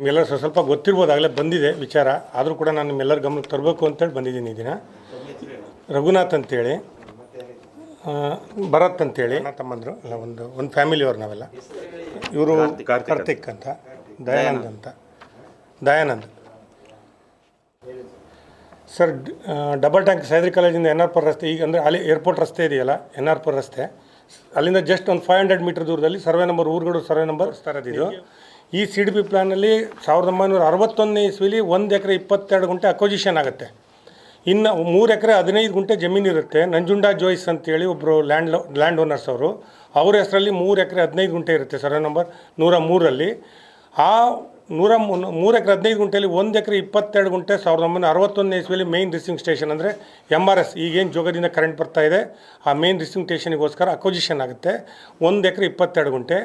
ನಿಮ್ಗೆಲ್ಲ ಸ್ವಲ್ಪ ಗೊತ್ತಿರ್ಬೋದಾಗಲೇ ಬಂದಿದೆ ವಿಚಾರ, ಆದರೂ ಕೂಡ ನಾನು ನಿಮ್ಮೆಲ್ಲರ ಗಮನಕ್ಕೆ ತರಬೇಕು ಅಂತೇಳಿ ಬಂದಿದ್ದೀನಿ. ಈ ದಿನ ರಘುನಾಥ್ ಅಂತೇಳಿ, ಭರತ್ ಅಂತೇಳಿ ತಮ್ಮಂದರು, ಅಲ್ಲ ಒಂದು ಫ್ಯಾಮಿಲಿಯವ್ರು ನಾವೆಲ್ಲ. ಇವರು ಕಾರ್ತಿಕ್ ಅಂತ, Dayanand sir. Double tank Sahyadri ಕಾಲೇಜಿಂದ NR ಪುರ ರಸ್ತೆ, ಈಗ ಅಂದರೆ ಅಲ್ಲಿ ಏರ್ಪೋರ್ಟ್ ರಸ್ತೆ ಇದೆಯಲ್ಲ, NR ಪುರ ರಸ್ತೆ, ಅಲ್ಲಿಂದ ಜಸ್ಟ್ ಒಂದು 500 ಮೀಟರ್ ದೂರದಲ್ಲಿ ಸರ್ವೆ ನಂಬರ್, ಊರುಗಳು ಸರ್ವೆ ನಂಬರ್ ಇದು. ಈ CDP ಪ್ಲ್ಯಾನಲ್ಲಿ 1961ನೇ ಇಸ್ವಿಲಿ 1 ಎಕರೆ 22 ಗುಂಟೆ ಅಕ್ವಜಿಷನ್ ಆಗುತ್ತೆ. ಇನ್ನು 3 ಎಕರೆ 15 ಗುಂಟೆ ಜಮೀನು ಇರುತ್ತೆ. ನಂಜುಂಡಾ ಜೋಯ್ಸ್ ಅಂತೇಳಿ ಒಬ್ಬರು ಲ್ಯಾಂಡ್ ಓನರ್ಸ್ ಅವರು, ಅವ್ರ ಹೆಸರಲ್ಲಿ 3 ಎಕರೆ 15 ಗುಂಟೆ ಇರುತ್ತೆ ಸರ್ವೆ ನಂಬರ್ 103ರಲ್ಲಿ. ಆ 3 ಎಕರೆ 15 ಗುಂಟೆಯಲ್ಲಿ 1 ಎಕರೆ 22 ಗುಂಟೆ 1961ನೇ ಇಸ್ವಿಯಲ್ಲಿ ಮೇನ್ ರಿಸೀವಿಂಗ್ ಸ್ಟೇಷನ್ ಅಂದರೆ MRS, ಈಗೇನು ಜೋಗದಿಂದ ಕರೆಂಟ್ ಬರ್ತಾ ಇದೆ ಆ ಮೇನ್ ರಿಸೀವಿಂಗ್ ಸ್ಟೇಷನಿಗೋಸ್ಕರ ಅಕ್ವಜಿಷನ್ ಆಗುತ್ತೆ 1 ಎಕರೆ 22 ಗುಂಟೆ.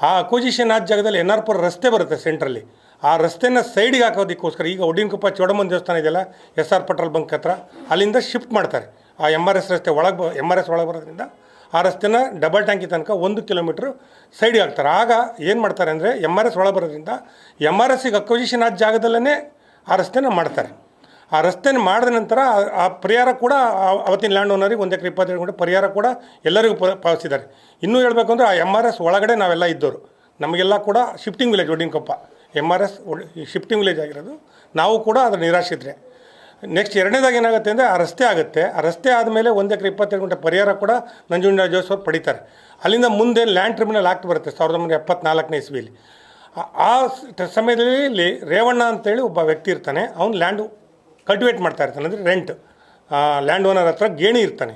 ಆ ಅಕ್ವಜಿಷನ್ ಆದ ಜಾಗದಲ್ಲಿ NR ಪುರ ರಸ್ತೆ ಬರುತ್ತೆ ಸೆಂಟ್ರಲ್ಲಿ. ಆ ರಸ್ತೆನ ಸೈಡಿಗೆ ಹಾಕೋದಕ್ಕೋಸ್ಕರ ಈಗ ಒಡಿನಕೊಪ್ಪ ಚೋಡಮ್ಮನ ದೇವಸ್ಥಾನ ಇದೆಯಲ್ಲ, SR ಪೆಟ್ರೋಲ್ ಬಂಕ್ ಹತ್ರ, ಅಲ್ಲಿಂದ ಶಿಫ್ಟ್ ಮಾಡ್ತಾರೆ. ಆ MRS ರಸ್ತೆ MRS ಒಳಗೆ ಬರೋದ್ರಿಂದ ಆ ರಸ್ತೆನ ಡಬಲ್ ಟ್ಯಾಂಕಿ ತನಕ 1 ಕಿಲೋಮೀಟ್ರ್ ಸೈಡಿಗೆ ಹಾಕ್ತಾರೆ. ಆಗ ಏನು ಮಾಡ್ತಾರೆ ಅಂದರೆ MRS ಒಳಗೆ ಬರೋದ್ರಿಂದ MRSಗೆ ಅಕ್ವಜಿಷನ್ ಆದ ಜಾಗದಲ್ಲೇ ಆ ರಸ್ತೆನ ಮಾಡ್ತಾರೆ. ಆ ರಸ್ತೆನ ಮಾಡಿದ ನಂತರ ಆ ಪರಿಹಾರ ಕೂಡ ಅವತ್ತಿನ ಲ್ಯಾಂಡ್ ಓನರಿಗೆ 1 ಎಕರೆ 22 ಗುಂಟೆ ಪರಿಹಾರ ಕೂಡ ಎಲ್ಲರಿಗೂ ಪಾವತಿಸಿದ್ದಾರೆ. ಇನ್ನೂ ಹೇಳಬೇಕು ಅಂದರೆ ಆ MRS ಒಳಗಡೆ ನಾವೆಲ್ಲ ಇದ್ದವರು, ನಮಗೆಲ್ಲ ಕೂಡ shifting village Odinakoppa MRS shifting village ಆಗಿರೋದು, ನಾವು ಕೂಡ ಅದರ ನಿರಾಶ್ರಿತರೆ. ನೆಕ್ಸ್ಟ್ ಎರಡನೇದಾಗಿ ಏನಾಗುತ್ತೆ ಅಂದರೆ ಆ ರಸ್ತೆ ಆಗುತ್ತೆ. ಆ ರಸ್ತೆ ಆದಮೇಲೆ 1 ಎಕರೆ 22 ಗುಂಟೆ ಪರಿಹಾರ ಕೂಡ ನಂಜುಂಡ ಜೋಯ್ಸ್ ಅವರು ಪಡಿತಾರೆ. ಅಲ್ಲಿಂದ ಮುಂದೆ ಲ್ಯಾಂಡ್ ಟ್ರಿಬ್ಯುನಲ್ ಆಕ್ಟ್ ಬರುತ್ತೆ 1974ನೇ ಇಸ್ವಿಲಿ. ಆ ಸಮಯದಲ್ಲಿ ರೇವಣ್ಣ ಅಂತೇಳಿ ಒಬ್ಬ ವ್ಯಕ್ತಿ ಇರ್ತಾನೆ, ಅವ್ನು ಲ್ಯಾಂಡು ಕಲ್ಟಿವೇಟ್ ಮಾಡ್ತಾ ಇರ್ತಾನೆ, ಅಂದರೆ ರೆಂಟ್ ಲ್ಯಾಂಡ್ ಓನರ್ ಹತ್ರ ಗೇಣಿ ಇರ್ತಾನೆ.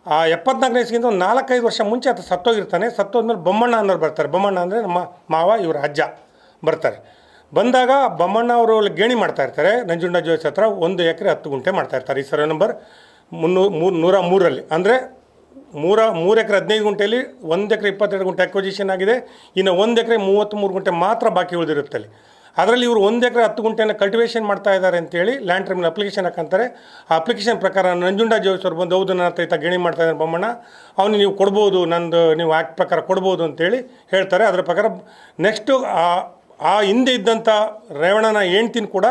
ಆ 74ನೇ ಇಸ್ವಿಯಿಂದ ಒಂದು 4-5 ವರ್ಷ ಮುಂಚೆ ಆತ ಸತ್ತೋಗಿರ್ತಾನೆ. ಸತ್ತೋದ್ಮೇಲೆ ಬೊಮ್ಮಣ್ಣ ಅನ್ನೋರು ಬರ್ತಾರೆ. ಬೊಮ್ಮಣ್ಣ ಅಂದರೆ ನಮ್ಮ ಮಾವ, ಇವರ ಅಜ್ಜ ಬರ್ತಾರೆ. ಬಂದಾಗ ಬೊಮ್ಮಣ್ಣ ಅವರು ಗೇಣಿ ಮಾಡ್ತಾ ಇರ್ತಾರೆ ನಂಜುಂಡ ಜೋಯ್ಸ್ ಹತ್ರ 1 ಎಕರೆ 10 ಗುಂಟೆ ಮಾಡ್ತಾ ಇರ್ತಾರೆ. ಈ ಸರ್ವೆ ನಂಬರ್ 103ರಲ್ಲಿ, ಅಂದರೆ 3 ಎಕರೆ 15 ಗುಂಟೆಯಲ್ಲಿ 1 ಎಕರೆ 22 ಗುಂಟೆ ಅಕ್ವಜಿಷನ್ ಆಗಿದೆ. ಇನ್ನು 1 ಎಕರೆ 33 ಗುಂಟೆ ಮಾತ್ರ ಬಾಕಿ ಉಳಿದಿರುತ್ತೆ ಅಲ್ಲಿ. ಅದರಲ್ಲಿ ಇವರು 1 ಎಕರೆ 10 ಗುಂಟೆಯನ್ನು ಕಲ್ಟಿವೇಷನ್ ಮಾಡ್ತಾ ಇದ್ದಾರೆ ಅಂತೇಳಿ ಲ್ಯಾಂಡ್ ಟ್ರಿಬ್ಯುನಲ್ ಅಪ್ಲಿಕೇಶನ್ ಹಾಕಂತಾರೆ. ಆ ಅಪ್ಲಿಕೇಶನ್ ಪ್ರಕಾರ ನಂಜುಂಡ ಜೋಯ್ಸ್ ಅವ್ರು ಬಂದು, ಹೌದು ನನ್ನ ಹತ್ರ ಗೇಣಿ ಮಾಡ್ತಾ ಇದ್ದಾರೆ ಬೊಮ್ಮಣ್ಣ, ಅವನು ನೀವು ಕೊಡ್ಬೋದು, ನಂದು ನೀವು ಆ್ಯಕ್ಟ್ ಪ್ರಕಾರ ಕೊಡ್ಬೋದು ಅಂತೇಳಿ ಹೇಳ್ತಾರೆ. ಅದರ ಪ್ರಕಾರ ನೆಕ್ಸ್ಟು ಆ ಹಿಂದೆ ಇದ್ದಂಥ ರೇವಣ್ಣನ ಹೆಂಡ್ತಿನ ಕೂಡ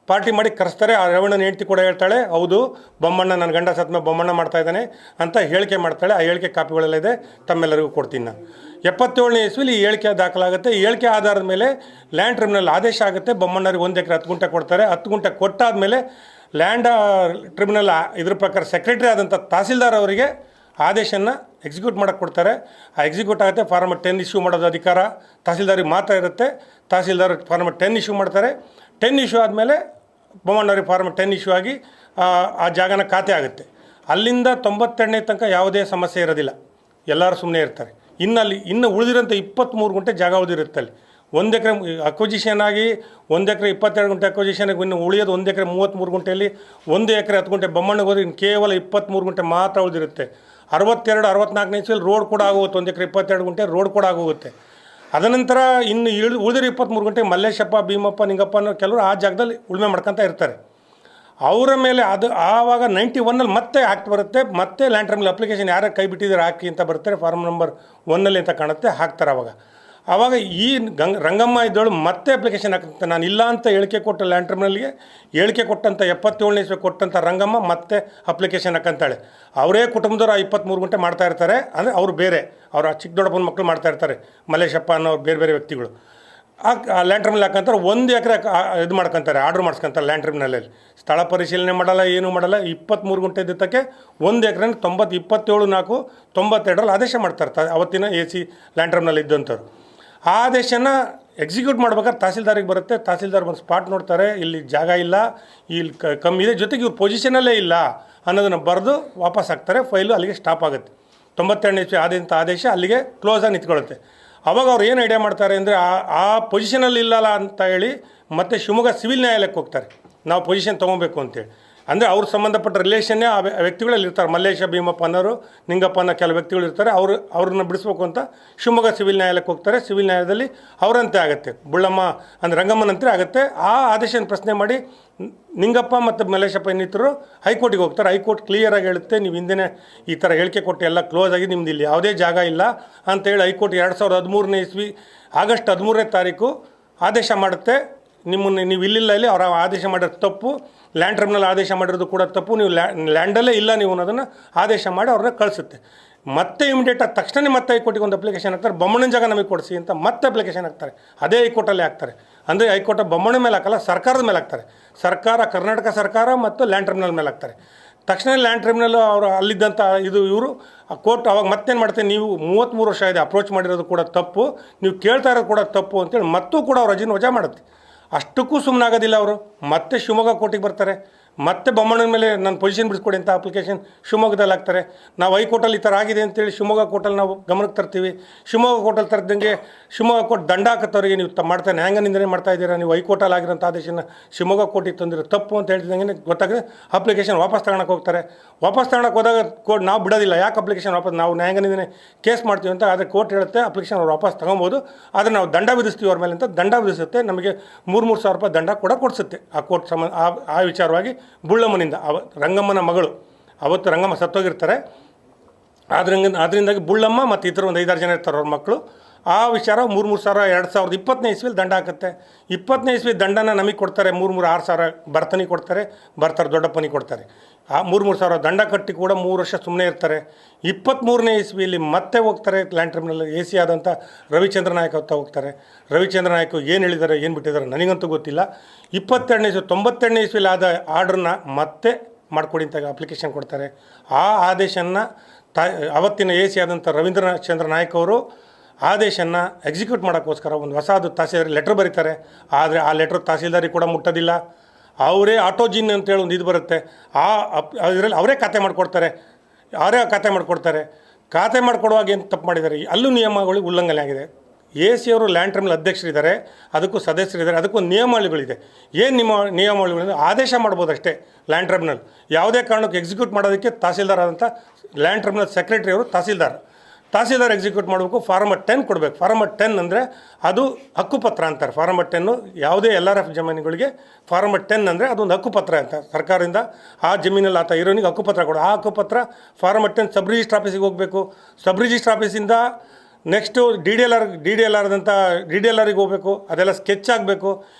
ಪಾರ್ಟಿ ಮಾಡಿ ಕರೆಸ್ತಾರೆ. ಆ ರೇವಣ್ಣನ ಹೆಂಡ್ತಿ ಕೂಡ ಹೇಳ್ತಾಳೆ, ಹೌದು ಬೊಮ್ಮಣ್ಣ ನನ್ನ ಗಂಡ ಸತ್ಮೇಲೆ ಬೊಮ್ಮಣ್ಣ ಮಾಡ್ತಾ ಇದ್ದಾನೆ ಅಂತ ಹೇಳಿಕೆ ಮಾಡ್ತಾಳೆ. ಆ ಹೇಳಿಕೆ ಕಾಪಿಗಳೆಲ್ಲ ಇದೆ, ತಮ್ಮೆಲ್ಲರಿಗೂ ಕೊಡ್ತೀನಿ ನಾನು. 77ನೇ ಇಸ್ವಿಲಿ ಈ ಹೇಳಿಕೆ ದಾಖಲಾಗುತ್ತೆ. ಈ ಹೇಳಿಕೆ ಆಧಾರದ ಮೇಲೆ ಲ್ಯಾಂಡ್ ಟ್ರಿಬ್ಯುನಲ್ ಆದೇಶ ಆಗುತ್ತೆ. ಬೊಮ್ಮಣ್ಣರಿಗೆ 1 ಎಕರೆ 10 ಗುಂಟೆ ಕೊಡ್ತಾರೆ. 10 ಗುಂಟೆ ಕೊಟ್ಟಾದಮೇಲೆ ಲ್ಯಾಂಡ್ ಟ್ರಿಬ್ಯುನಲ್ ಇದ್ರ ಪ್ರಕಾರ ಸೆಕ್ರೆಟರಿ ಆದಂಥ ತಹಸೀಲ್ದಾರ್ ಅವರಿಗೆ ಆದೇಶನ ಎಕ್ಸಿಕ್ಯೂಟ್ ಮಾಡೋಕ್ಕೆ ಕೊಡ್ತಾರೆ. ಆ ಎಕ್ಸಿಕ್ಯೂಟ್ ಆಗುತ್ತೆ. ಫಾರ್ಮ್ 10 ಇಶ್ಯೂ ಮಾಡೋದು ಅಧಿಕಾರ ತಹಸೀಲ್ದಾರಿಗೆ ಮಾತ್ರ ಇರುತ್ತೆ. ತಹಸೀಲ್ದಾರ್ ಫಾರ್ಮ್ 10 ಇಶ್ಯೂ ಮಾಡ್ತಾರೆ. 10 ಇಶ್ಯೂ ಆದಮೇಲೆ ಬೊಮ್ಮಣ್ಣವ್ರಿಗೆ ಫಾರ್ಮ್ 10 ಇಶ್ಯೂ ಆಗಿ ಆ ಜಾಗನ ಖಾತೆ ಆಗುತ್ತೆ. ಅಲ್ಲಿಂದ 92ನೇ ತನಕ ಯಾವುದೇ ಸಮಸ್ಯೆ ಇರೋದಿಲ್ಲ, ಎಲ್ಲರೂ ಸುಮ್ಮನೆ ಇರ್ತಾರೆ. ಇನ್ನು ಉಳಿದಿರೋಂಥ 23 ಗುಂಟೆ ಜಾಗ ಉಳಿದಿರುತ್ತೆ ಅಲ್ಲಿ. 1 ಎಕರೆ ಅಕ್ವಜಿಷನ್ ಆಗಿ 1 ಎಕರೆ 22 ಗುಂಟೆ ಅಕ್ವಜಿಷನ್ಗೆ ಇನ್ನು ಉಳಿಯೋದು 1 ಎಕರೆ 33 ಗುಂಟೆಯಲ್ಲಿ 1 ಎಕರೆ 10 ಗುಂಟೆ ಬೊಮ್ಮಣ್ಣಗೆ ಹೋದ್ರೆ ಇನ್ನು ಕೇವಲ 23 ಗುಂಟೆ ಮಾತ್ರ ಉಳಿದಿರುತ್ತೆ. 64ನೇ ಇಸ್ವಿಯಲ್ಲಿ ರೋಡ್ ಕೂಡ ಆಗೋಗುತ್ತೆ. 1 ಎಕರೆ 22 ಗುಂಟೆ ರೋಡ್ ಕೂಡ ಆಗೋಗುತ್ತೆ. ಅದನಂತರ ಇನ್ನು ಉಳಿದಿರೋ 23 ಗುಂಟೆ ಮಲ್ಲೇಶಪ್ಪ, ಭೀಮಪ್ಪ, ನಿಂಗಪ್ಪ ಅನ್ನೋ ಕೆಲವರು ಆ ಜಾಗದಲ್ಲಿ ಉಳುಮೆ ಮಾಡ್ಕೊತ ಇರ್ತಾರೆ. ಅವರ ಮೇಲೆ ಅದು ಆವಾಗ 91ನಲ್ಲಿ ಮತ್ತೆ ಆ್ಯಕ್ಟ್ ಬರುತ್ತೆ. ಮತ್ತೆ ಲ್ಯಾಂಡ್ ಟ್ರಿಬ್ಯುನಲ್ ಅಪ್ಲಿಕೇಶನ್ ಯಾರು ಕೈ ಬಿಟ್ಟಿದ್ದಾರೆ ಹಾಕಿ ಅಂತ ಬರ್ತಾರೆ. ಫಾರ್ಮ್ ನಂಬರ್ 1ನಲ್ಲಿ ಅಂತ ಕಾಣುತ್ತೆ, ಹಾಕ್ತಾರೆ. ಆವಾಗ ಈ ರಂಗಮ್ಮ ಇದ್ದವಳು ಮತ್ತೆ ಅಪ್ಲಿಕೇಶನ್ ಹಾಕುತ್ತೆ. ನಾನು ಇಲ್ಲ ಅಂತ ಹೇಳಿಕೆ ಕೊಟ್ಟು ಲ್ಯಾಂಡ್ ಟ್ರಿಬ್ಯುನಲ್ಗೆ ಹೇಳಿಕೆ ಕೊಟ್ಟಂಥ 77ನೇ ಇಸ್ವಿ ಕೊಟ್ಟಂಥ ರಂಗಮ್ಮ ಮತ್ತೆ ಅಪ್ಲಿಕೇಶನ್ ಹಾಕಂತಾಳೆ. ಅವರೇ ಕುಟುಂಬದವ್ರು 23 ಗುಂಟೆ ಮಾಡ್ತಾ ಇರ್ತಾರೆ. ಅಂದರೆ ಅವರು ಬೇರೆ, ಅವರ ಚಿಕ್ಕ ದೊಡ್ಡಪ್ಪನ ಮಕ್ಕಳು ಮಾಡ್ತಾ ಇರ್ತಾರೆ, ಮಲ್ಲೇಶಪ್ಪ ಅನ್ನೋ ಬೇರೆ ವ್ಯಕ್ತಿಗಳು. ಆ ಲ್ಯಾಂಡ್ ಟ್ರಿಬ್ಯುನಲ್ ಹಾಕಂತಾರೆ. 1 ಎಕರೆ ಇದು ಮಾಡ್ಕೊತಾರೆ, ಆರ್ಡ್ರ್ ಮಾಡಿಸ್ಕೊಂತಾರೆ ಲ್ಯಾಂಡ್ ಟ್ರಿಬ್ಯುನಲಲ್ಲಿ. ಸ್ಥಳ ಪರಿಶೀಲನೆ ಮಾಡಲ್ಲ, ಏನೂ ಮಾಡಲ್ಲ. 23 ಗುಂಟೆ ಇದ್ದಕ್ಕೆ 1 ಎಕರೆ 27/4/92ರಲ್ಲಿ ಆದೇಶ ಮಾಡ್ತಾರೆ ಅವತ್ತಿನ AC ಲ್ಯಾಂಡ್ ಟ್ರಿಬ್ಯುನಲ್ ಇದ್ದಂಥವ್ರು. ಆ ಆದೇಶನ ಎಕ್ಸಿಕ್ಯೂಟ್ ಮಾಡ್ಬೇಕಾದ್ರೆ ತಹಸೀಲ್ದಾರಿಗೆ ಬರುತ್ತೆ. ತಹಸೀಲ್ದಾರ್ ಬಂದು ಸ್ಪಾಟ್ ನೋಡ್ತಾರೆ, ಇಲ್ಲಿ ಜಾಗ ಇಲ್ಲ, ಇಲ್ಲಿ ಕಮ್ಮಿ ಇದೆ, ಜೊತೆಗೆ ಇವ್ರು ಪೊಸಿಷನಲ್ಲೇ ಇಲ್ಲ ಅನ್ನೋದನ್ನು ಬರೆದು ವಾಪಸ್ ಹಾಕ್ತಾರೆ. ಫೈಲು ಅಲ್ಲಿಗೆ ಸ್ಟಾಪ್ ಆಗುತ್ತೆ. 92ನೇ ಇಸ್ವಿ ಆದಂಥ ಆದೇಶ ಅಲ್ಲಿಗೆ ಕ್ಲೋಸ್ ಆಗಿ ನಿಂತ್ಕೊಳ್ಳುತ್ತೆ. ಅವಾಗ ಅವ್ರು ಏನು ಐಡಿಯಾ ಮಾಡ್ತಾರೆ ಅಂದರೆ ಆ ಪೊಸಿಷನಲ್ಲಿ ಇಲ್ಲಲ್ಲ ಅಂತ ಹೇಳಿ ಮತ್ತೆ ಶಿವಮೊಗ್ಗ ಸಿವಿಲ್ ನ್ಯಾಯಾಲಯಕ್ಕೆ ಹೋಗ್ತಾರೆ, ನಾವು ಪೊಸಿಷನ್ ತೊಗೊಬೇಕು ಅಂತೇಳಿ. ಅಂದರೆ ಅವ್ರು ಸಂಬಂಧಪಟ್ಟ ರಿಲೇಷನ್ನೇ ಆ ವ್ಯಕ್ತಿಗಳಲ್ಲಿ ಇರ್ತಾರೆ. ಮಲ್ಲೇಶ, ಭೀಮಪ್ಪ ಅನ್ನೋರು, ನಿಂಗಪ್ಪ ಅನ್ನೋ ಕೆಲವು ವ್ಯಕ್ತಿಗಳು ಇರ್ತಾರೆ. ಅವ್ರನ್ನ ಬಿಡಿಸ್ಬೇಕು ಅಂತ ಶಿವಮೊಗ್ಗ ಸಿವಿಲ್ ನ್ಯಾಯಾಲಯಕ್ಕೆ ಹೋಗ್ತಾರೆ. ಸಿವಿಲ್ ನ್ಯಾಯಾಲಯದಲ್ಲಿ ಅವರಂತೆ ಆಗುತ್ತೆ, ಬುಳ್ಳಮ್ಮ ಅಂದರೆ ರಂಗಮ್ಮನಂತೆ ಆಗುತ್ತೆ. ಆ ಆದೇಶನ ಪ್ರಶ್ನೆ ಮಾಡಿ ನಿಂಗಪ್ಪ ಮತ್ತು ಮಲ್ಲೇಶಪ್ಪ ಇನ್ನಿತರು ಹೈಕೋರ್ಟಿಗೆ ಹೋಗ್ತಾರೆ. ಹೈಕೋರ್ಟ್ ಕ್ಲಿಯರಾಗಿ ಹೇಳುತ್ತೆ, ನೀವು ಹಿಂದೆ ಈ ಥರ ಹೇಳಿಕೆ ಕೊಟ್ಟು ಎಲ್ಲ ಕ್ಲೋಸ್ ಆಗಿ ನಿಮ್ದು ಇಲ್ಲಿ ಯಾವುದೇ ಜಾಗ ಇಲ್ಲ ಅಂತೇಳಿ ಹೈಕೋರ್ಟ್ 2013ನೇ ಇಸ್ವಿ ಆಗಸ್ಟ್ 13ನೇ ತಾರೀಕು ಆದೇಶ ಮಾಡುತ್ತೆ, ನಿಮ್ಮನ್ನು ನೀವು ಇಲ್ಲಿಲ್ಲ ಇಲ್ಲಿ ಅವರ ಆದೇಶ ಮಾಡಿರೋದು ತಪ್ಪು, ಲ್ಯಾಂಡ್ ಟ್ರಿಬ್ಯುನಲ್ ಆದೇಶ ಮಾಡಿರೋದು ಕೂಡ ತಪ್ಪು, ನೀವು ಲ್ಯಾಂಡಲ್ಲೇ ಇಲ್ಲ ನೀವು ಅನ್ನೋದನ್ನು ಆದೇಶ ಮಾಡಿ ಅವ್ರನ್ನ ಕಳಿಸುತ್ತೆ. ಮತ್ತೆ ಇಮಿಡಿಯೇಟಾಗಿ ತಕ್ಷಣ ಮತ್ತೆ ಹೈಕೋರ್ಟಿಗೆ ಒಂದು ಅಪ್ಲಿಕೇಶನ್ ಹಾಕ್ತಾರೆ, ಬೊಮ್ಮಣ್ಣನ ಜಾಗ ನಮಗೆ ಕೊಡಿಸಿ ಅಂತ ಮತ್ತೆ ಅಪ್ಲಿಕೇಶನ್ ಹಾಕ್ತಾರೆ. ಅದೇ ಹೈಕೋರ್ಟಲ್ಲಿ ಹಾಕ್ತಾರೆ. ಅಂದರೆ ಹೈಕೋರ್ಟ್ ಬೊಮ್ಮಣ್ಣ ಮೇಲೆ ಹಾಕಲ್ಲ, ಸರ್ಕಾರದ ಮೇಲೆ ಹಾಕ್ತಾರೆ. ಸರ್ಕಾರ, ಕರ್ನಾಟಕ ಸರ್ಕಾರ ಮತ್ತು ಲ್ಯಾಂಡ್ ಟ್ರಿಬ್ಯುನಲ್ ಮೇಲೆ ಹಾಕ್ತಾರೆ. ತಕ್ಷಣ ಲ್ಯಾಂಡ್ ಟ್ರಿಬ್ಯುನಲ್ ಅವರು ಅಲ್ಲಿದ್ದಂಥ ಇವರು ಕೋರ್ಟ್ ಅವಾಗ ಮತ್ತೇನು ಮಾಡ್ತಾರೆ, ನೀವು 33 ವರ್ಷ ಇದೆ ಅಪ್ರೋಚ್ ಮಾಡಿರೋದು ಕೂಡ ತಪ್ಪು, ನೀವು ಕೇಳ್ತಾ ಇರೋದು ಕೂಡ ತಪ್ಪು ಅಂತೇಳಿ ಮತ್ತೂ ಕೂಡ ಅವ್ರು ಅರ್ಜಿನ ವಜಾ ಮಾಡುತ್ತೆ. ಅಷ್ಟಕ್ಕೂ ಸುಮ್ಮನಾಗೋದಿಲ್ಲ ಅವರು. ಮತ್ತೆ ಶಿವಮೊಗ್ಗ ಕೋರ್ಟಿಗೆ ಬರ್ತಾರೆ, ಮತ್ತೆ ಬೊಮ್ಮಣ್ಣನ ಮೇಲೆ ನನ್ನ ಪೊಸಿಷನ್ ಬಿಡಿಸ್ಕೊಡಿ ಅಂತ ಅಪ್ಲಿಕೇಶನ್ ಶಿವಮೊಗ್ಗದಲ್ಲಿ ಹಾಕ್ತಾರೆ. ನಾವು ಹೈಕೋರ್ಟಲ್ಲಿ ಈ ಥರ ಆಗಿದೆ ಅಂತೇಳಿ ಶಿವಮೊಗ್ಗ ಕೋರ್ಟಲ್ಲಿ ನಾವು ಗಮನಕ್ಕೆ ತರ್ತೀವಿ. ಶಿವಮೊಗ್ಗ ಕೋರ್ಟಲ್ಲಿ ತರದಂಗೆ ಶಿವಮೊಗ್ಗ ಕೋರ್ಟ್ ದಂಡ ಹಾಕತ್ತವರಿಗೆ ನೀವು ಮಾಡ್ತಾ ನ್ಯಾಯಾಂಗನಿಂದನೇ ಮಾಡ್ತಾ ಇದ್ದೀರಾ, ನೀವು ಹೈಕೋರ್ಟಲ್ಲಿ ಆಗಿರೋಂಥ ಆದೇಶನ ಶಿವಮೊಗ್ಗ ಕೋರ್ಟಿಗೆ ತಂದಿರೋ ತಪ್ಪು ಅಂತ ಹೇಳ್ತಿದ್ದಂಗೆ ಗೊತ್ತಾಗಿದೆ. ಅಪ್ಲಿಕೇಶನ್ ವಾಪಸ್ ತಗೊಳಕ್ಕೆ ಹೋಗ್ತಾರೆ. ವಾಪಸ್ ತಗೊಳಕ್ಕೆ ಹೋದಾಗ ಕೋರ್ಟ್ ನಾವು ಬಿಡೋದಿಲ್ಲ, ಯಾಕೆ ಅಪ್ಲಿಕೇಶನ್ ವಾಪಸ್, ನಾವು ನ್ಯಾಯಾಂಗನಿಂದನೇ ಕೇಸ್ ಮಾಡ್ತೀವಿ ಅಂತ. ಆದರೆ ಕೋರ್ಟ್ ಹೇಳುತ್ತೆ ಅಪ್ಲಿಕೇಶನ್ ಅವ್ರು ವಾಪಸ್ ತೊಗೊಬೋದು, ಆದರೆ ನಾವು ದಂಡ ವಿಧಿಸ್ತೀವಿ ಅವ್ರ ಮೇಲೆ ಅಂತ ದಂಡ ವಿಧಿಸುತ್ತೆ. ನಮಗೆ 3,000 ರೂಪಾಯಿ ದಂಡ ಕೂಡ ಕೊಡಿಸುತ್ತೆ ಆ ಕೋರ್ಟ್ ಸಂಬಂಧ. ಆ ವಿಚಾರವಾಗಿ ಬುಳ್ಳಮ್ಮನಿಂದ ರಂಗಮ್ಮನ ಮಗಳು, ಅವತ್ತು ರಂಗಮ್ಮ ಸತ್ತೋಗಿರ್ತಾರೆ, ಅದರಿಂದಾಗಿ ಬುಳ್ಳಮ್ಮ ಮತ್ತು ಇತರ ಒಂದು 5-6 ಜನ ಇರ್ತಾರೆ ಅವ್ರ ಮಕ್ಕಳು. ಆ ವಿಚಾರ 3,000 2020ನೇ ಇಸ್ವಿಲಿ ದಂಡ ಹಾಕುತ್ತೆ. 20ನೇ ಇಸ್ವಿ ದಂಡನ ನಮಗೆ ಕೊಡ್ತಾರೆ, 6,000 ಭರ್ತನಿಗೆ ಕೊಡ್ತಾರೆ, ದೊಡ್ಡಪ್ಪನಿಗೆ ಕೊಡ್ತಾರೆ. ಆ 3,000 ದಂಡ ಕಟ್ಟಿ ಕೂಡ 3 ವರ್ಷ ಸುಮ್ಮನೆ ಇರ್ತಾರೆ. 23ನೇ ಇಸ್ವಿಯಲ್ಲಿ ಮತ್ತೆ ಹೋಗ್ತಾರೆ ಲ್ಯಾಂಡ್ ಟ್ರಿಬ್ಯುನಲ್ ಎ ಸಿ ಆದಂಥ ರವಿಚಂದ್ರ ನಾಯಕ್ ಅಂತ ಹೋಗ್ತಾರೆ. ರವಿಚಂದ್ರ ನಾಯಕ್ ಏನು ಹೇಳಿದ್ದಾರೆ ಏನು ಬಿಟ್ಟಿದ್ದಾರೆ ನನಗಂತೂ ಗೊತ್ತಿಲ್ಲ. 22ನೇ ಇಸ್ವಿ 92ನೇ ಇಸ್ವಿಲಿ ಆದ ಆರ್ಡ್ರನ್ನ ಮತ್ತೆ ಮಾಡಿಕೊಡಿ ಅಂತ ಅಪ್ಲಿಕೇಶನ್ ಕೊಡ್ತಾರೆ. ಆ ಆದೇಶನ ಅವತ್ತಿನ ಎ ಸಿ ಆದಂಥ ರವೀಂದ್ರಚಂದ್ರ ನಾಯಕ್ ಅವರು ಆದೇಶನ ಎಕ್ಸಿಕ್ಯೂಟ್ ಮಾಡೋಕ್ಕೋಸ್ಕರ ಒಂದು ಹೊಸದು ತಹಸೀಲ್ದಾರ್ ಲೆಟ್ರ್ ಬರೀತಾರೆ. ಆದರೆ ಆ ಲೆಟ್ರ್ ತಹಸೀಲ್ದಾರಿಗೆ ಕೂಡ ಮುಟ್ಟೋದಿಲ್ಲ. ಅವರೇ ಆಟೋಜಿನ್ ಅಂತೇಳಿ ಒಂದು ಇದು ಬರುತ್ತೆ, ಇದರಲ್ಲಿ ಅವರೇ ಖಾತೆ ಮಾಡಿಕೊಡ್ತಾರೆ. ಖಾತೆ ಮಾಡಿಕೊಡುವಾಗ ಏನು ತಪ್ಪು ಮಾಡಿದ್ದಾರೆ, ಅಲ್ಲೂ ನಿಯಮಗಳಿಗೆ ಉಲ್ಲಂಘನೆ ಆಗಿದೆ. ಎ ಸಿ ಅವರು ಲ್ಯಾಂಡ್ ಟ್ರಿಬ್ಯುನಲ್ ಅಧ್ಯಕ್ಷರಿದ್ದಾರೆ, ಅದಕ್ಕೂ ಸದಸ್ಯರಿದ್ದಾರೆ, ಅದಕ್ಕೂ ನಿಯಮಾವಳಿಗಳಿದೆ. ಏನು ನಿಯಮಾವಳಿಗಳಿದೆ, ಆದೇಶ ಮಾಡ್ಬೋದು ಅಷ್ಟೇ ಲ್ಯಾಂಡ್ ಟ್ರಿಬ್ಯುನಲ್. ಯಾವುದೇ ಕಾರಣಕ್ಕೂ ಎಕ್ಸಿಕ್ಯೂಟ್ ಮಾಡೋದಕ್ಕೆ ತಹಸೀಲ್ದಾರ್ ಆದಂಥ ಲ್ಯಾಂಡ್ ಟ್ರಿಬ್ಯುನಲ್ ಸೆಕ್ರೆಟರಿ ಅವರು ತಹಸೀಲ್ದಾರ್ ಎಕ್ಸಿಕ್ಯೂಟ್ ಮಾಡಬೇಕು. ಫಾರ್ಮಟ್ 10 ಕೊಡಬೇಕು. ಫಾರ್ಮಟ್ 10 ಅಂದರೆ ಅದು ಹಕ್ಕುಪತ್ರ ಅಂತಾರೆ. ಫಾರ್ಮಟ್ 10 ಯಾವುದೇ LRF ಜಮೀನುಗಳಿಗೆ ಫಾರ್ಮಟ್ 10 ಅಂದರೆ ಅದೊಂದು ಹಕ್ಕುಪತ್ರ ಅಂತ ಸರ್ಕಾರದಿಂದ ಆ ಜಮೀನಲ್ಲಿ ಆತ ಇರೋನಿಗೆ ಹಕ್ಕುಪತ್ರ ಕೊಡು. ಆ ಹಕ್ಕುಪತ್ರ ಫಾರ್ಮಟ್ 10 ಸಬ್ ರಿಜಿಸ್ಟ್ರ್ ಆಫೀಸಿಗೆ ಹೋಗಬೇಕು. ಸಬ್ ರಿಜಿಸ್ಟ್ರ್ ಆಫೀಸಿಂದ ನೆಕ್ಸ್ಟು ಡಿ ಡಿ ಎಲ್ ಆರ್ಗೆ ಹೋಗಬೇಕು. ಅದೆಲ್ಲ ಸ್ಕೆಚ್ ಆಗಬೇಕು.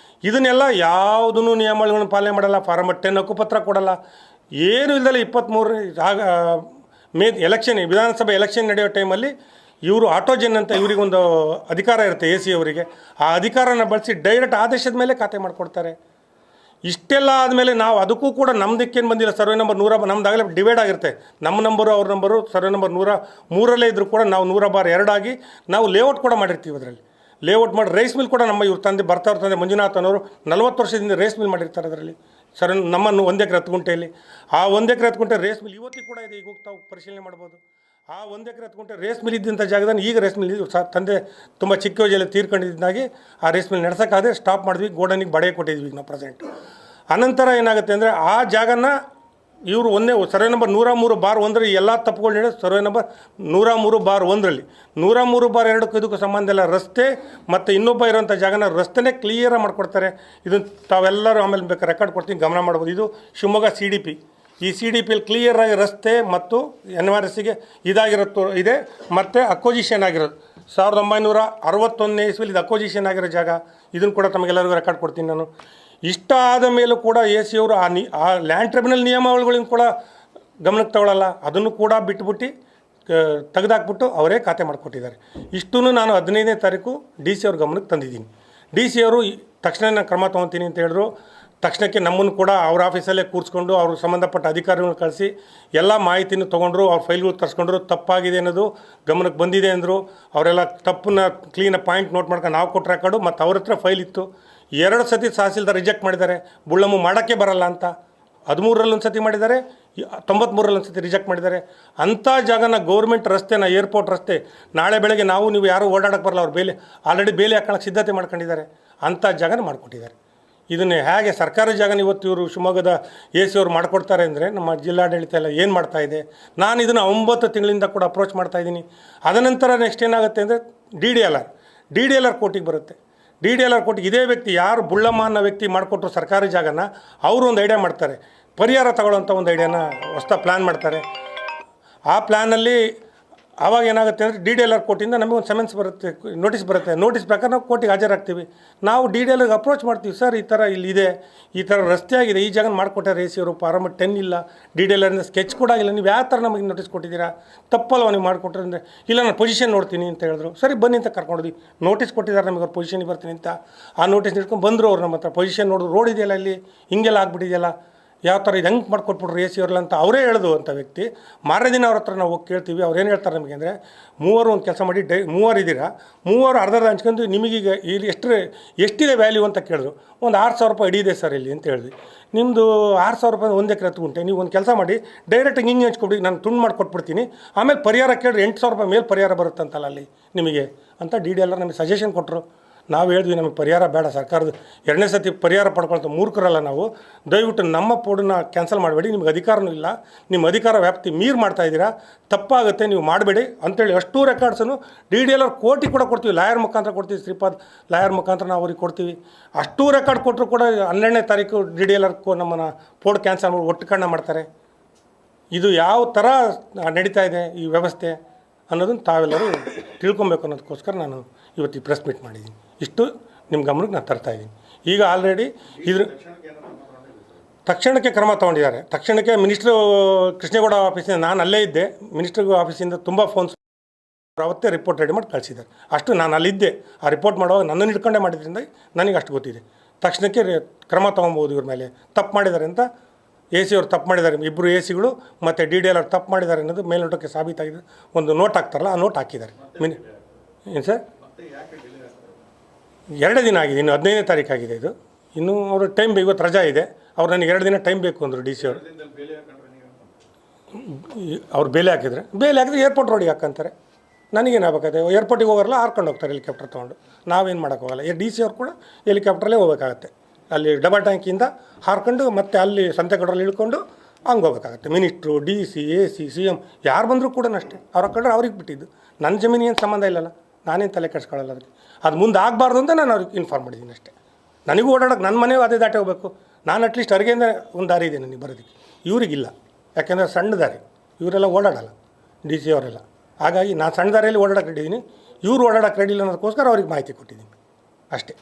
ಇದನ್ನೆಲ್ಲ ಯಾವುದೂ ನಿಯಮಗಳನ್ನು ಪಾಲನೆ ಮಾಡಲ್ಲ. ಫಾರ್ಮಟ್ 10 ಹಕ್ಕುಪತ್ರ ಕೊಡಲ್ಲ. ಏನೂ ಇಲ್ಲದಲ್ಲ 23 ಎಲೆಕ್ಷನ್, ವಿಧಾನಸಭೆ ಎಲೆಕ್ಷನ್ ನಡೆಯೋ ಟೈಮಲ್ಲಿ ಇವರು ಆಟೋಜನ್ ಅಂತ ಇವರಿಗೊಂದು ಅಧಿಕಾರ ಇರುತ್ತೆ ಎ ಸಿ ಅವರಿಗೆ. ಆ ಅಧಿಕಾರನ ಬಳಸಿ ಡೈರೆಕ್ಟ್ ಆದೇಶದ ಮೇಲೆ ಖಾತೆ ಮಾಡಿಕೊಡ್ತಾರೆ. ಇಷ್ಟೆಲ್ಲ ಆದಮೇಲೆ ನಾವು ಅದಕ್ಕೂ ಕೂಡ ನಮ್ಮದಕ್ಕೇನು ಬಂದಿಲ್ಲ. ಸರ್ವೆ ನಂಬರ್ 100 ನಮ್ಮದಾಗಲೇ ಡಿವೈಡ್ ಆಗಿರುತ್ತೆ. ನಮ್ಮ ನಂಬರು ಅವ್ರ ನಂಬರು ಸರ್ವೆ ನಂಬರ್ 103 ಇದ್ದರೂ ಕೂಡ ನಾವು 100/2 ಆಗಿ ನಾವು ಲೇಔಟ್ ಕೂಡ ಮಾಡಿರ್ತೀವಿ. ಅದರಲ್ಲಿ ಲೇಔಟ್ ಮಾಡಿ ರೈಸ್ ಮಿಲ್ ಕೂಡ ನಮ್ಮ ಇವ್ರ ತಂದೆ ಮಂಜುನಾಥ್ ಅನ್ನೋರು 40 ವರ್ಷದಿಂದ ರೈಸ್ ಮಿಲ್ ಮಾಡಿರ್ತಾರೆ. ಅದರಲ್ಲಿ ನಮ್ಮನ್ನು 1 ಎಕರೆ 10 ಗುಂಟೆಯಲ್ಲಿ ಆ 1 ಎಕರೆ 10 ಗುಂಟೆ ರೇಸ್ ಮಿಲ್ ಇವತ್ತಿಗೆ ಕೂಡ ಇದೆ. ಈಗ ಹೋಗ್ತಾ ಪರಿಶೀಲನೆ ಮಾಡ್ಬೋದು. ಆ 1 ಎಕರೆ 10 ಗುಂಟೆ ರೇಸ್ ಮಿಲ್ ಇದ್ದಂಥ ಜಾಗದಲ್ಲಿ ಈಗ ರೇಸ್ ಮಿಲ್ ತಂದೆ ತುಂಬ ಚಿಕ್ಕ ವಯಸ್ಸಲ್ಲಿ ತೀರ್ಕೊಂಡಿದ್ದಾಗಿ ಆ ರೇಸ್ ಮಿಲ್ ನಡೆಸೋಕ್ಕಾದ್ರೆ ಸ್ಟಾಪ್ ಮಾಡಿದ್ವಿ. ಗೋಡನಿಗೆ ಬಾಡಿಗೆ ಕೊಟ್ಟಿದ್ವಿ ಈಗ ನಾವು ಪ್ರೆಸೆಂಟ್. ಅನಂತರ ಏನಾಗುತ್ತೆ ಅಂದರೆ ಆ ಜಾಗನ ಇವರು ಸರ್ವೆ ನಂಬರ್ 103/1 ಎಲ್ಲ ತಪ್ಪುಗಳು ಹೇಳಿ ಸರ್ವೆ ನಂಬರ್ 103/1ರಲ್ಲಿ 103/2 ಇದಕ್ಕೂ ಸಂಬಂಧ ಇಲ್ಲ. ರಸ್ತೆ ಮತ್ತು ಇನ್ನೊಬ್ಬ ಇರೋಂಥ ಜಾಗನ ರಸ್ತೆನೇ ಕ್ಲಿಯರಾಗಿ ಮಾಡಿಕೊಡ್ತಾರೆ. ಇದನ್ನು ತಾವೆಲ್ಲರೂ ಆಮೇಲೆ ಬೇಕಾದ್ರೆ ರೆಕಾರ್ಡ್ ಕೊಡ್ತೀನಿ, ಗಮನ ಮಾಡ್ಬೋದು. ಇದು ಶಿವಮೊಗ್ಗ CDP. ಈ CDPಯಲ್ಲಿ ಕ್ಲಿಯರಾಗಿ ರಸ್ತೆ ಮತ್ತು NRSಗೆ ಇದೆ ಮತ್ತು ಅಕ್ವಜಿಷನ್ ಆಗಿರೋದು 1961ನೇ ಇಸ್ವಿಲಿ ಇದು ಅಕ್ವಜಿಷನ್ ಆಗಿರೋ ಜಾಗ. ಇದನ್ನು ಕೂಡ ತಮಗೆಲ್ಲರಿಗೂ ರೆಕಾರ್ಡ್ ಕೊಡ್ತೀನಿ ನಾನು. ಇಷ್ಟ ಆದ ಮೇಲೂ ಕೂಡ ಎ ಸಿ ಅವರು ಆ ಲ್ಯಾಂಡ್ ಟ್ರಿಬ್ಯುನಲ್ ನಿಯಮಾವಳಿಗಳನ್ನು ಕೂಡ ಗಮನಕ್ಕೆ ತಗೊಳ್ಳಲ್ಲ. ಅದನ್ನು ಕೂಡ ಬಿಟ್ಬಿಟ್ಟು ತೆಗೆದಾಕ್ಬಿಟ್ಟು ಅವರೇ ಖಾತೆ ಮಾಡಿಕೊಟ್ಟಿದ್ದಾರೆ. ಇಷ್ಟೂ ನಾನು 15ನೇ ತಾರೀಕು DC ಅವ್ರ ಗಮನಕ್ಕೆ ತಂದಿದ್ದೀನಿ. DC ಅವರು ತಕ್ಷಣ ನಾನು ಕ್ರಮ ತೊಗೊತೀನಿ ಅಂತ ಹೇಳಿದ್ರು. ತಕ್ಷಣಕ್ಕೆ ನಮ್ಮನ್ನು ಕೂಡ ಅವ್ರ ಆಫೀಸಲ್ಲೇ ಕೂರಿಸ್ಕೊಂಡು ಅವ್ರಿಗೆ ಸಂಬಂಧಪಟ್ಟ ಅಧಿಕಾರಿಗಳನ್ನ ಕಳಿಸಿ ಎಲ್ಲ ಮಾಹಿತಿನೂ ತೊಗೊಂಡ್ರು. ಅವ್ರ ಫೈಲ್ಗಳು ತರಿಸ್ಕೊಂಡ್ರು. ತಪ್ಪಾಗಿದೆ ಅನ್ನೋದು ಗಮನಕ್ಕೆ ಬಂದಿದೆ ಅಂದರು. ಅವರೆಲ್ಲ ತಪ್ಪನ್ನ ಕ್ಲೀನ ಪಾಯಿಂಟ್ ನೋಟ್ ಮಾಡ್ಕೊಂಡು ನಾವು ಕೊಟ್ಟು ರೆಕಾರ್ಡು ಮತ್ತು ಅವ್ರ ಹತ್ರ ಫೈಲ್ ಇತ್ತು. 2 ಸತಿ ತಹಸೀಲ್ದಾರ್ ರಿಜೆಕ್ಟ್ ಮಾಡಿದ್ದಾರೆ. ಬುಳ್ಳಮ್ಮ ಮಾಡೋಕ್ಕೆ ಬರಲ್ಲ ಅಂತ 13ರಲ್ಲಿ ಒಂದು ಸತಿ ಮಾಡಿದ್ದಾರೆ, 93ರಲ್ಲಿ ಒಂದು ಸತಿ ರಿಜೆಕ್ಟ್ ಮಾಡಿದ್ದಾರೆ. ಅಂಥ ಜಾಗನ ಗೌರ್ಮೆಂಟ್ ರಸ್ತೆನ ಏರ್ಪೋರ್ಟ್ ರಸ್ತೆ ನಾಳೆ ಬೆಳಗ್ಗೆ ನೀವು ಯಾರೂ ಓಡಾಡೋಕ್ಕೆ ಬರಲ್ಲ. ಅವ್ರು ಆಲ್ರೆಡಿ ಬೇಲಿ ಹಾಕೋಕ್ಕೆ ಸಿದ್ಧತೆ ಮಾಡ್ಕೊಂಡಿದ್ದಾರೆ. ಅಂಥ ಜಾಗನ ಮಾಡಿಕೊಟ್ಟಿದ್ದಾರೆ. ಇದನ್ನೇ ಹೇಗೆ ಸರ್ಕಾರಿ ಜಾಗನ ಇವತ್ತು ಇವರು ಶಿವಮೊಗ್ಗದ ಎ ಸಿ ಅವರು ಮಾಡಿಕೊಡ್ತಾರೆ ಅಂದರೆ ನಮ್ಮ ಜಿಲ್ಲಾಡಳಿತ ಎಲ್ಲ ಏನು ಮಾಡ್ತಾಯಿದೆ. ನಾನು ಇದನ್ನು 9 ತಿಂಗಳಿಂದ ಕೂಡ ಅಪ್ರೋಚ್ ಮಾಡ್ತಾಯಿದ್ದೀನಿ. ಅದನಂತರ ನೆಕ್ಸ್ಟ್ ಏನಾಗುತ್ತೆ ಅಂದರೆ ಡಿ ಡಿ ಎಲ್ ಆರ್ ಕೋರ್ಟಿಗೆ ಬರುತ್ತೆ. DDLR ಕೋರ್ಟಿಗೆ ಇದೇ ವ್ಯಕ್ತಿ ಯಾರು ಬುಳ್ಳಮ್ಮ ಅನ್ನೋ ವ್ಯಕ್ತಿ ಮಾಡಿಕೊಟ್ರು ಸರ್ಕಾರಿ ಜಾಗನ, ಅವರು ಒಂದು ಐಡಿಯಾ ಮಾಡ್ತಾರೆ. ಪರಿಹಾರ ತಗೊಳ್ಳೋಂಥ ಒಂದು ಐಡಿಯಾನ ಹೊಸ ಪ್ಲ್ಯಾನ್ ಮಾಡ್ತಾರೆ. ಆ ಪ್ಲ್ಯಾನಲ್ಲಿ ಆವಾಗ ಏನಾಗುತ್ತೆ ಅಂದರೆ ಡಿ ಡಿ ಎಲ್ ಆರ್ ಕೋರ್ಟಿಂದ ನಮಗೆ ಒಂದು ಸಮನ್ಸ್ ಬರುತ್ತೆ, ನೋಟಿಸ್ ಬರುತ್ತೆ. ನೋಟಿಸ್ ಪ್ರಕಾರ ನಾವು ಕೋರ್ಟಿಗೆ ಹಾಜರಾಗ್ತೀವಿ. ನಾವು ಡಿ ಡಿ ಎಲ್ ಆರ್ಗೆ ಅಪ್ರೋಚ್ ಮಾಡ್ತೀವಿ, ಸರ್ ಈ ಥರ ಇಲ್ಲಿದೆ, ಈ ಥರ ರಸ್ತೆ ಆಗಿದೆ, ಈ ಜಾಗ ಮಾಡಿಕೊಟ್ಟಾರೆ ಎ ಸಿ ಅವರು, ಫಾರ್ಮೆಟ್ 10 ಇಲ್ಲ, ಡಿ ಡಿ ಎಲ್ ಆರಿಂದ ಸ್ಕೆಚ್ ಕೂಡ ಆಗಿಲ್ಲ, ನೀವು ಯಾವ ಥರ ನಮಗೆ ನೋಟಿಸ್ ಕೊಟ್ಟಿದ್ದೀರಾ, ತಪ್ಪಲ್ವ ನೀವು ಮಾಡಿಕೊಟ್ರೆ ಅಂದರೆ, ಇಲ್ಲ ನಾನು ಪೊಸಿಷನ್ ನೋಡ್ತೀನಿ ಅಂತ ಹೇಳಿದ್ರು. ಸರಿ ಬನ್ನಿ ಅಂತ ಕರ್ಕೊಂಡ್ವಿ. ನೋಟಿಸ್ ಕೊಟ್ಟಿದ್ದಾರೆ ನಮಗೆ, ಅವ್ರು ಪೊಸಿಷನ್ಗೆ ಬರ್ತೀನಿ ಅಂತ. ಆ ನೋಟಿಸ್ ಇಟ್ಕೊಂಡು ಬಂದರು ಅವ್ರು ನಮ್ಮ ಹತ್ರ. ಪೊಸಿಷನ್ ನೋಡಿದ್ರು, ರೋಡ್ ಇದೆಯಲ್ಲ ಇಲ್ಲಿ ಹಿಂಗೆಲ್ಲ ಆಗ್ಬಿಟ್ಟಿದೆಯಲ್ಲ, ಯಾವ ಥರ ಇದು ಹೆಂಗೆ ಮಾಡ್ಕೊಟ್ಬಿಟ್ರು ಎ ಸಿ ಅವ್ರಲ್ಲ ಅಂತ ಅವರೇ ಹೇಳಿದ್ರು ಅಂತ ವ್ಯಕ್ತಿ. ಮಾರನೇ ದಿನ ಅವ್ರ ಹತ್ರ ನಾವು ಹೋಗಿ ಕೇಳ್ತೀವಿ. ಅವ್ರು ಏನು ಹೇಳ್ತಾರೆ ನಮಗೆ ಅಂದರೆ, ಮೂವರು ಒಂದು ಕೆಲಸ ಮಾಡಿ, ಮೂವರು ಇದ್ದೀರಾ, ಮೂವರು ಅರ್ಧ ಹಂಚ್ಕೊಂಡು ನಿಮಗೀಗ ಇಲ್ಲಿ ಎಷ್ಟಿದೆ ವ್ಯಾಲ್ಯೂ ಅಂತ ಕೇಳಿದ್ರು. ಒಂದು 6,000 ರೂಪಾಯಿ ಅಡಿಯಿದೆ ಸರ್ ಇಲ್ಲಿ ಅಂತ ಹೇಳಿದ್ವಿ. ನಿಮ್ಮದು 6,000 ರೂಪಾಯಿ 1 ಎಕರೆ ಗುಂಟೆ, ನೀವು ಒಂದು ಕೆಲಸ ಮಾಡಿ ಡೈರೆಕ್ಟಾಗಿ ಹಿಂಗೆ ಹಂಚ್ಕೊಬಿಡಿ, ನಾನು ತುಂಡು ಮಾಡಿ ಕೊಟ್ಬಿಡ್ತೀನಿ, ಆಮೇಲೆ ಪರಿಹಾರ ಕೇಳಿದ್ರೆ 8,000 ರೂಪಾಯಿ ಮೇಲೆ ಪರಿಹಾರ ಬರುತ್ತಂತಲ್ಲ ಅಲ್ಲಿ ನಿಮಗೆ ಅಂತ ಡಿ ಡಿ ಎಲ್ ಆರ್ ನಮಗೆ ಸಜೆಷನ್ ಕೊಟ್ಟರು. ನಾವು ಹೇಳಿದ್ವಿ ನಮಗೆ ಪರಿಹಾರ ಬೇಡ, ಸರ್ಕಾರದ 2ನೇ ಸತಿ ಪರಿಹಾರ ಪಡ್ಕೊಳ್ತಾ ಮೂರ್ಖರಲ್ಲ ನಾವು, ದಯವಿಟ್ಟು ನಮ್ಮ ಪೋಡನ್ನ ಕ್ಯಾನ್ಸಲ್ ಮಾಡಬೇಡಿ, ನಿಮ್ಗೆ ಅಧಿಕಾರನೂ ಇಲ್ಲ, ನಿಮ್ಮ ಅಧಿಕಾರ ವ್ಯಾಪ್ತಿ ಮೀರು ಮಾಡ್ತಾಯಿದ್ದೀರಾ, ತಪ್ಪಾಗುತ್ತೆ, ನೀವು ಮಾಡಬೇಡಿ ಅಂತೇಳಿ ಅಷ್ಟೂ ರೆಕಾರ್ಡ್ಸನ್ನು ಡಿ ಡಿ ಎಲ್ ಆರ್ ಕೋರ್ಟಿಗೆ ಕೂಡ ಕೊಡ್ತೀವಿ, ಲಾಯರ್ ಮುಖಾಂತರ ಕೊಡ್ತೀವಿ, ಶ್ರೀಪಾದ್ ಲಾಯರ್ ಮುಖಾಂತರ ನಾವು ಅವ್ರಿಗೆ ಕೊಡ್ತೀವಿ. ಅಷ್ಟೂ ರೆಕಾರ್ಡ್ ಕೊಟ್ಟರು ಕೂಡ 12ನೇ ತಾರೀಕು ಡಿ ಡಿ ಎಲ್ ಆರ್ ನಮ್ಮನ್ನು ಪೋಡ್ ಕ್ಯಾನ್ಸಲ್ ಮಾಡಿ ಒಟ್ಟುಕಣ್ಣ ಮಾಡ್ತಾರೆ. ಇದು ಯಾವ ಥರ ನಡೀತಾ ಇದೆ ಈ ವ್ಯವಸ್ಥೆ ಅನ್ನೋದನ್ನು ತಾವೆಲ್ಲರೂ ತಿಳ್ಕೊಬೇಕು ಅನ್ನೋದಕ್ಕೋಸ್ಕರ ನಾನು ಇವತ್ತು ಈ ಪ್ರೆಸ್ ಮೀಟ್ ಮಾಡಿದ್ದೀನಿ. ಇಷ್ಟು ನಿಮ್ಮ ಗಮನಕ್ಕೆ ನಾನು ತರ್ತಾಯಿದ್ದೀನಿ. ಈಗ ಆಲ್ರೆಡಿ ಇದ್ರ ತಕ್ಷಣಕ್ಕೆ ಕ್ರಮ ತೊಗೊಂಡಿದ್ದಾರೆ. ತಕ್ಷಣಕ್ಕೆ ಮಿನಿಸ್ಟ್ರು ಕೃಷ್ಣೇಗೌಡ ಆಫೀಸಿಂದ, ನಾನು ಅಲ್ಲೇ ಇದ್ದೆ, ಮಿನಿಸ್ಟ್ರ್ ಆಫೀಸಿಂದ ತುಂಬ ಫೋನ್ಸ್ ಅವತ್ತೇ ರಿಪೋರ್ಟ್ ರೆಡಿ ಮಾಡಿ ಕಳಿಸಿದ್ದಾರೆ. ಅಷ್ಟು ನಾನು ಅಲ್ಲಿದ್ದೆ, ಆ ರಿಪೋರ್ಟ್ ಮಾಡುವಾಗ ನನ್ನನ್ನು ಹಿಡ್ಕೊಂಡೇ ಮಾಡಿದ್ರಿಂದ ನನಗೆ ಅಷ್ಟು ಗೊತ್ತಿದೆ. ತಕ್ಷಣಕ್ಕೆ ಕ್ರಮ ತೊಗೊಬೋದು ಇವ್ರ ಮೇಲೆ. ತಪ್ಪು ಮಾಡಿದ್ದಾರೆ ಅಂತ ಎ ಸಿ ಅವ್ರು ತಪ್ಪು ಮಾಡಿದ್ದಾರೆ, ಇಬ್ಬರು ಎ ಸಿಗಳು ಮತ್ತು ಡಿ ಡಿ ಎಲ್ ಅವ್ರು ತಪ್ಪು ಮಾಡಿದ್ದಾರೆ ಅನ್ನೋದು ಮೇಲ್ನೋಟಕ್ಕೆ ಸಾಬೀತಾಗಿದೆ. ಒಂದು ನೋಟ್ ಹಾಕ್ತಾರಲ್ಲ, ಆ ನೋಟ್ ಹಾಕಿದ್ದಾರೆ. ಏನು ಸರ್, 2 ದಿನ ಆಗಿದೆ, ಇನ್ನು 15ನೇ ತಾರೀಕು ಆಗಿದೆ ಇದು. ಇನ್ನೂ ಅವರು ಟೈಮ್ ಬೇಕು, ಇವತ್ತು ರಜಾ ಇದೆ, ಅವ್ರು ನನಗೆ 2 ದಿನ ಟೈಮ್ ಬೇಕು ಅಂದರು ಡಿ ಸಿ ಅವರು. ಅವ್ರು ಬೇಲೆ ಹಾಕಿದ್ರೆ ಏರ್ಪೋರ್ಟ್ ರೋಡಿಗೆ ಹಾಕಂತಾರೆ. ನನಗೇನು ಆಗ್ಬೇಕಾದ್ರೆ ಏರ್ಪೋರ್ಟಿಗೆ ಹೋಗೋರಲ್ಲ ಹಾರ್ಕೊಂಡು ಹೋಗ್ತಾರೆ ಹೆಲಿಕಾಪ್ಟರ್ ತೊಗೊಂಡು. ನಾವೇನು ಮಾಡೋಕ್ಕೋಗಲ್ಲ. ಡಿ ಸಿ ಅವ್ರು ಕೂಡ ಹೆಲಿಕಾಪ್ಟ್ರಲ್ಲೇ ಹೋಗ್ಬೇಕಾಗತ್ತೆ. ಅಲ್ಲಿ ಡಬಲ್ ಟ್ಯಾಂಕಿಂದ ಹಾರ್ಕೊಂಡು ಮತ್ತೆ ಅಲ್ಲಿ ಸಂತೆಗಡರಲ್ಲಿ ಇಳ್ಕೊಂಡು ಹಂಗೆ ಹೋಗ್ಬೇಕಾಗತ್ತೆ. Minister, D C, A C, C M ಯಾರು ಬಂದರೂ ಕೂಡ ಅಷ್ಟೇ, ಅವ್ರ ಕಂಡ್ರೆ ಅವ್ರಿಗೆ ಬಿಟ್ಟಿದ್ದು. ನನ್ನ ಜಮೀನು ಏನು ಸಂಬಂಧ ಇಲ್ಲಲ್ಲ, ನಾನೇನು ತಲೆ ಕೆಡಿಸ್ಕೊಳ್ಳಲ್ಲ ಅದಕ್ಕೆ. ಅದು ಮುಂದೆ ಆಗಬಾರ್ದು ಅಂತ ನಾನು ಅವ್ರಿಗೆ ಇನ್ಫಾರ್ಮ್ ಮಾಡಿದ್ದೀನಿ ಅಷ್ಟೇ. ನನಗೂ ಓಡಾಡೋಕ್ಕೆ ನನ್ನ ಮನೆಯೂ ಅದೇ ದಾಟಿ ಹೋಗಬೇಕು. ನಾನು ಅಟ್ಲೀಸ್ಟ್ ಅರಿಗೆಯಿಂದ ಒಂದು ದಾರಿ ಇದೆ ನನಗೆ ಬರೋದಕ್ಕೆ, ಇವ್ರಿಗಿಲ್ಲ. ಯಾಕೆಂದರೆ ಸಣ್ಣ ದಾರಿ, ಇವರೆಲ್ಲ ಓಡಾಡಲ್ಲ ಡಿ ಸಿ ಅವರೆಲ್ಲ. ಹಾಗಾಗಿ ನಾನು ಸಣ್ಣ ದಾರಿಯಲ್ಲಿ ಓಡಾಡೋಕೆ ರೆಡಿದ್ದೀನಿ, ಇವ್ರು ಓಡಾಡೋಕೆ ರೆಡಿ ಇಲ್ಲ ಅನ್ನೋದಕ್ಕೋಸ್ಕರ ಅವ್ರಿಗೆ ಮಾಹಿತಿ ಕೊಟ್ಟಿದ್ದೀನಿ ಅಷ್ಟೇ.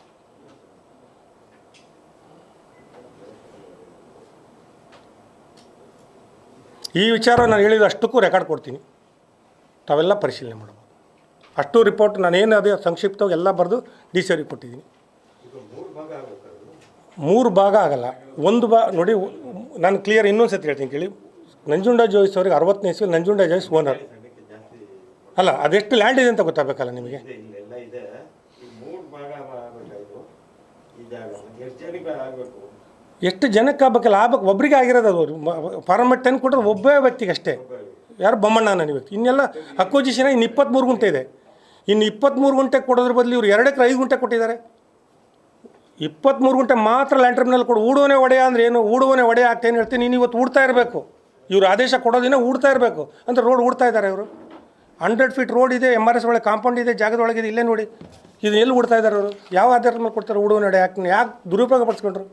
ಈ ವಿಚಾರ ನಾನು ಹೇಳಿದ ಅಷ್ಟಕ್ಕೂ ರೆಕಾರ್ಡ್ ಕೊಡ್ತೀನಿ, ತಾವೆಲ್ಲ ಪರಿಶೀಲನೆ ಮಾಡ್ಬೋದು. ಅಷ್ಟು ರಿಪೋರ್ಟ್ ನಾನೇನು ಅದೇ ಸಂಕ್ಷಿಪ್ತವಾಗಿ ಎಲ್ಲ ಬರೆದು ಡಿ ಸಿ ಅವ್ರಿಗೆ ಕೊಟ್ಟಿದ್ದೀನಿ. 3 ಭಾಗ ಆಗಲ್ಲ, 1 ನೋಡಿ, ನಾನು ಕ್ಲಿಯರ್ ಇನ್ನೊಂದು ಸತಿ ಹೇಳ್ತೀನಿ ಕೇಳಿ. ನಂಜುಂಡ ಜೋಯಿಸ್ ಅವ್ರಿಗೆ 60ನೇ ಇಸ್ವಿಯಲ್ಲಿ ನಂಜುಂಡ ಜೋಯಿಸ್ ಓನರ್ ಅಲ್ಲ, ಅದೆಷ್ಟು ಲ್ಯಾಂಡ್ ಇದೆ ಅಂತ ಗೊತ್ತಾಗಬೇಕಲ್ಲ ನಿಮಗೆ. ಎಷ್ಟು ಜನಕ್ಕೆ ಆಗ್ಬೇಕಲ್ಲ, ಆಗ್ಬೇಕು. ಒಬ್ಬರಿಗೆ ಆಗಿರೋದು ಅದು. ಫಾರ್ಮೆಟ್ 10 ಕೊಟ್ಟರೆ ಒಬ್ಬೇ ವ್ಯಕ್ತಿಗೆ ಅಷ್ಟೇ, ಯಾರು ಬೊಮ್ಮಣ್ಣ ಅನ್ನೋ ವ್ಯಕ್ತಿ. ಇನ್ನೆಲ್ಲ ಅಕ್ವಿಜಿಷನ್ ಇನ್ನು 23 ಗುಂಟೆ ಇದೆ. ಇನ್ನು 23 ಗುಂಟೆ ಕೊಡೋದ್ರ ಬದಲು ಇವರು 2 ಎಕರೆ 5 ಗುಂಟೆ ಕೊಟ್ಟಿದ್ದಾರೆ. 23 ಗುಂಟೆ ಮಾತ್ರ ಲ್ಯಾಂಡ್ ಟ್ರಿಬ್ಯುನಲ್ ಕೊಡು. ಊಡುವನೆ ಒಡೆಯ ಅಂದರೆ ಏನು? ಊಡುವನೆ ಒಡೆಯ ಆಗ್ತೇನು ಹೇಳ್ತೀನಿ, ನೀನು ಇವತ್ತು ಊಡ್ತಾ ಇರಬೇಕು. ಇವರು ಆದೇಶ ಕೊಡೋದಿನ ಊಡ್ತಾ ಇರಬೇಕು ಅಂತ ರೋಡ್ ಊಡ್ತಾ ಇದ್ದಾರೆ ಇವರು. 100 ಫೀಟ್ ರೋಡ್ ಇದೆ, MRS ಒಳಗೆ ಕಾಂಪೌಂಡ್ ಇದೆ, ಜಾಗದೊಳಗಿದೆ, ಇಲ್ಲೇ ನೋಡಿ. ಇದು ಎಲ್ಲಿ ಊಡ್ತಾ ಇದ್ದಾರೆ ಅವರು? ಯಾವ ಆಧಾರದ ಮೇಲೆ ಕೊಡ್ತಾರೆ ಊಡುವನೆ ಒಡೆಯ ಆ್ಯಕ್ಟ್ನ? ಯಾಕೆ ದುರುಪಯೋಗ ಪಡಿಸ್ಕೊಂಡ್ರು?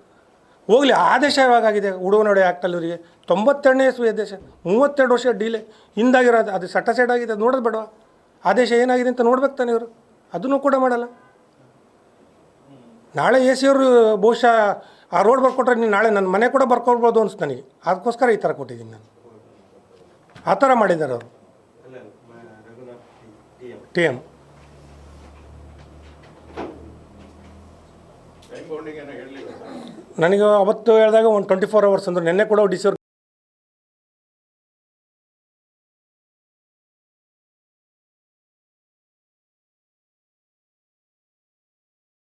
ಹೋಗಲಿ, ಆದೇಶ ಯಾವಾಗಾಗಿದೆ ಊಡುವನೆ ಒಡೆಯ ಆ್ಯಕ್ಟಲ್ಲಿ ಇವರಿಗೆ? 92ನೇ ಇಸ್ವಿ ಆದೇಶ, 32 ವರ್ಷ ಡೀಲೆ ಹಿಂದಾಗಿರೋದು. ಅದು ಸಟ್ಟ ಸೈಡ್ ಆಗಿದೆ, ಅದು ನೋಡೋದು ಬೇಡವಾ? ಆದೇಶ ಏನಾಗಿದೆ ಅಂತ ನೋಡ್ಬೇಕು ತಾನೆ ಇವರು. ಅದನ್ನು ಕೂಡ ಮಾಡಲ್ಲ. ನಾಳೆ ಎ ಸಿ ಅವರು ಬಹುಶಃ ಆ ರೋಡ್ ಬರ್ಕೊಟ್ರೆ ನೀನು ನಾಳೆ ನನ್ನ ಮನೆ ಕೂಡ ಬರ್ಕೊಳ್ಬೋದು ಅನ್ಸುತ್ತೆ ನನಗೆ. ಅದಕ್ಕೋಸ್ಕರ ಈ ಥರ ಕೊಟ್ಟಿದ್ದೀನಿ ನಾನು. ಆ ಥರ ಮಾಡಿದ್ದಾರೆ ಅವರು. ಟಿ ಎಮ್ ನನಗೆ ಅವತ್ತು ಹೇಳಿದಾಗ ಒಂದು 24 hours ಅಂದರು. ನೆನ್ನೆ ಕೂಡ ಡಿ ಸಿ ಅವ್ರು